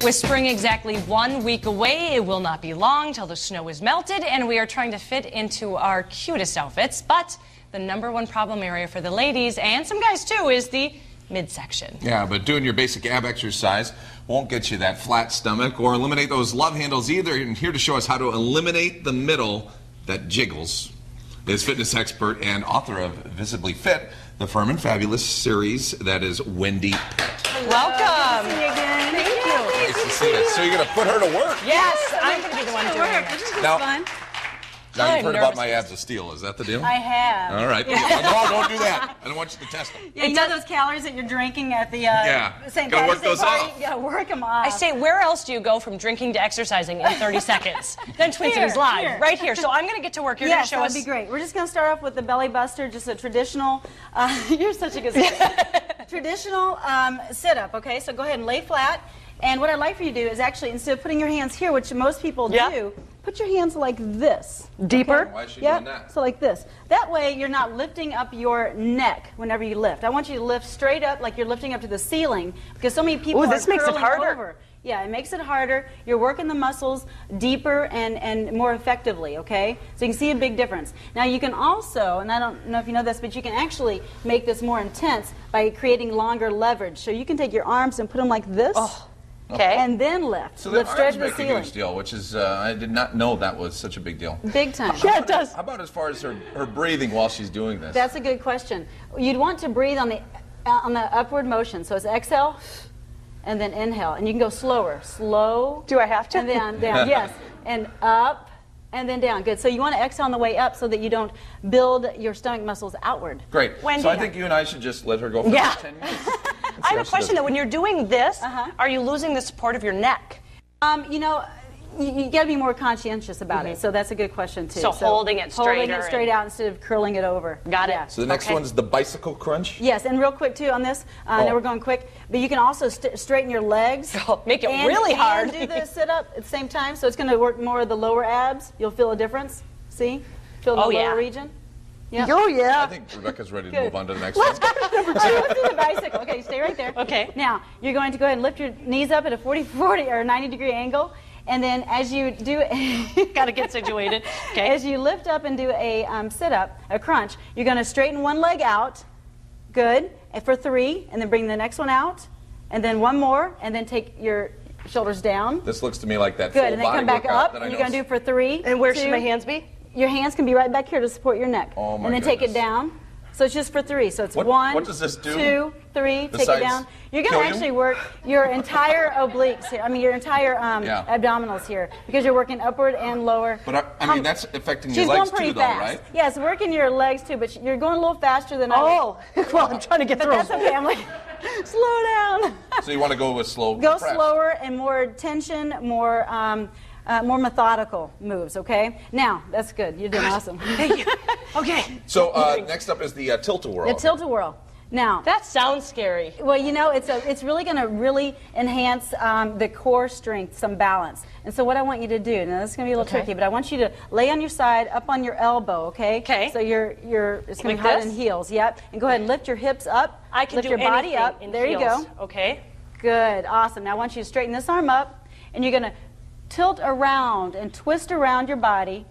With spring exactly 1 week away, it will not be long till the snow is melted, and we are trying to fit into our cutest outfits. But the #1 problem area for the ladies, and some guys too, is the midsection. Yeah, but doing your basic ab exercise won't get you that flat stomach or eliminate those love handles either. And here to show us how to eliminate the middle that jiggles is fitness expert and author of Visibly Fit, the Firm and Fabulous series. That is Wendie Pett. Welcome. Good to see you again. Thank you. Nice to see you. So you're going to put her to work? Yes, I'm going to be the one doing it. This is Now- fun. Now you've I'm heard about nervous. my abs of steel. Is that the deal? I have. All right. No, don't do that. I don't want you to test them. Yeah, you know those calories that you're drinking at the St. Gotta work Patrick's Day those party? off. You gotta work them off. I say, where else do you go from drinking to exercising in 30 seconds? Then Twin Cities Live, here. right here. So I'm going to get to work. You're Yes, going that to would show be us. great. We're just going to start off with the belly buster, just a traditional, you're such a good sit. Traditional sit-up, okay? So go ahead and lay flat. And what I'd like for you to do is actually, instead of putting your hands here, which most people Yeah. do, put your hands like this. Deeper? Why is she Yeah, doing that? so like this. That way you're not lifting up your neck whenever you lift. I want you to lift straight up like you're lifting up to the ceiling, because so many people Ooh, are this makes it curling harder. over. Yeah, it makes it harder. You're working the muscles deeper and more effectively, okay? So you can see a big difference. Now you can also, and I don't know if you know this, but you can actually make this more intense by creating longer leverage. So you can take your arms and put them like this. Okay. And then lift. So Lift the straight arms to the make a ceiling. huge deal, which is, I did not know that was such a big deal. Big time. Yeah, it does. How about as far as her breathing while she's doing this? That's a good question. You'd want to breathe on the upward motion. So it's exhale and then inhale. And you can go slower. Slow. Do I have to? And then down. Yes. And up and then down. Good. So you want to exhale on the way up so that you don't build your stomach muscles outward. Great. Wendy. So I think you and I should just let her go for Yeah. 10 minutes. I have a question, though. When you're doing this, Uh-huh. are you losing the support of your neck? You know, you got to be more conscientious about it. So that's a good question too. So holding it Holding straighter it straight and- out instead of curling it over. Got it. Yeah. So the next Okay. one's the bicycle crunch. Yes, and real quick too on this. I know we're going quick, but you can also straighten your legs. Oh, make it and, really hard. And do the sit up at the same time, so it's going to work more of the lower abs. You'll feel a difference. See? Feel the Oh, lower yeah. region. Yeah. Oh, I yeah. think Rebecca's ready to Good. move on to the next one. All right, let's do the bicycle. Okay, stay right there. Okay. Now, you're going to go ahead and lift your knees up at a 40 or 90-degree angle. And then as you do Got to get situated. Okay. as you lift up and do a sit-up, a crunch, you're going to straighten one leg out. Good. And for 3, and then bring the next one out. And then one more, and then take your shoulders down. This looks to me like that Good. full And then body come back workout up. that I And know you're going to do for 3. And where 2, should my hands be? Your hands can be right back here to support your neck. Oh, my and then take it goodness. down. So it's just for 3. So it's What- 1, what does this do 2, 3. Take it besides down. You're going kill to you? actually work your entire obliques here. I mean, your entire Yeah. abdominals here, because you're working upward and lower. But I mean, that's affecting your She's legs going pretty too, though, fast. right? Yeah, it's working your legs too, but you're going a little faster than I Oh, well, I'm trying to get But through. that's okay. I'm like, slow down. So you want to go with slow Go press. slower and more tension, more methodical moves, okay? Now, that's good. You're doing awesome. Thank you. Okay. So next up is the tilt-a-whirl. The tilt-a-whirl. Now, That sounds scary. well, you know, it's really going to really enhance the core strength, some balance. And so what I want you to do, now this is going to be a little Okay. tricky, but I want you to lay on your side, up on your elbow, okay? Okay. So it's going Like to be hard this? in heels, yep. And go ahead and lift your hips up. I can lift do your body anything up. in There you heels. go. Okay. Good, awesome. Now I want you to straighten this arm up, and you're going to tilt around and twist around your body.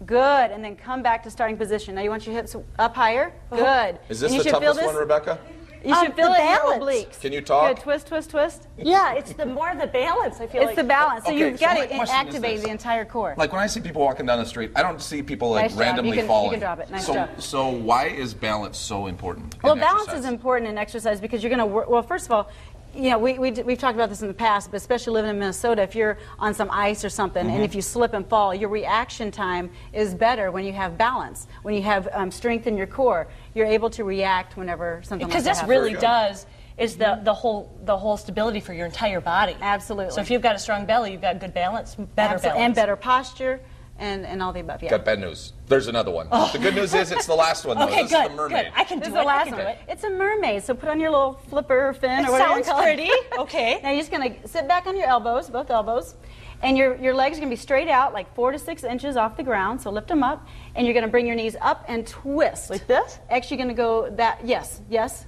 Good, and then come back to starting position. Now you want your hips up higher. Good. Is this And you the should feel toughest this. one, Rebecca? You should feel the it in your balance. obliques. Can you talk? Good, twist, twist, twist. Yeah, it's the more the balance, I feel It's the balance. So Okay, you've so got my to question is activate this. the entire core. Like when I see people walking down the street, I don't see people like Nice job. randomly You can falling. drop it. Nice so, job. so why is balance so important? Well, in balance exercise? is important in exercise because you're going to work. Well, first of all, you know, we've talked about this in the past, but especially living in Minnesota, if you're on some ice or something, and if you slip and fall, your reaction time is better when you have balance, when you have strength in your core. You're able to react whenever something Because like this that really happens. does is the whole stability for your entire body. Absolutely. So if you've got a strong belly, you've got good balance, better balance. And better posture, and all the above. Yeah. Got bad news. There's another one. The good news is it's the last one, though. Okay, This good, is the mermaid. good. I can This do is it. the I last can one. do it. It's a mermaid, so put on your little flipper or fin It or whatever you sounds call it. pretty. Okay. Now you're just going to sit back on your elbows, both elbows, and your legs are going to be straight out, like 4 to 6 inches off the ground. So lift them up, and you're going to bring your knees up and twist. Like this? Actually, you're going to go that. Yes, yes.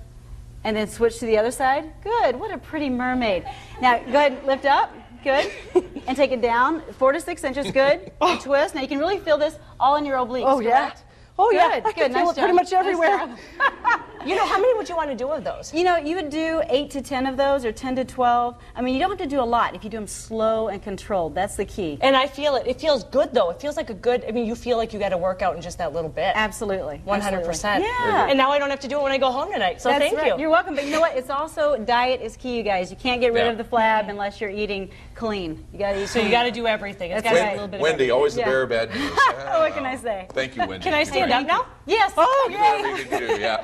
And then switch to the other side. Good. What a pretty mermaid. Now, go ahead and lift up. Good. And take it down 4 to 6 inches. Good. And twist. Now, you can really feel this all in your obliques. Oh, yeah. Correct? Oh, yeah. Good. I can Nice feel it job. pretty much everywhere. Nice job. You know, how many would you want to do of those? You know, you would do 8 to 10 of those, or 10 to 12. I mean, you don't have to do a lot if you do them slow and controlled. That's the key. And I feel it. It feels good, though. It feels like a good, I mean, you feel like you got to work out in just that little bit. Absolutely. 100%. Yeah. And now I don't have to do it when I go home tonight, so That's thank right. you. You're welcome. But you know what? It's also, diet is key, you guys. You can't get rid Yeah. of the flab unless you're eating clean. You got to eat So you got to do everything. It's got That's to be right. a little bit of Wendy, always the Yeah. bearer of bad news. Oh, what can I say? Thank you, Wendy. Can I stand up now? Yes. Oh, Whatever yay! you can do, yeah.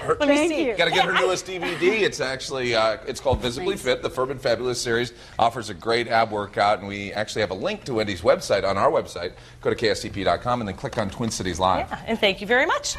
Let me Thank see. you. Got to get her newest DVD. It's actually it's called Visibly Fit. The Firm and Fabulous series offers a great ab workout, and we actually have a link to Wendy's website on our website. Go to KSTP.com and then click on Twin Cities Live. Yeah, and thank you very much.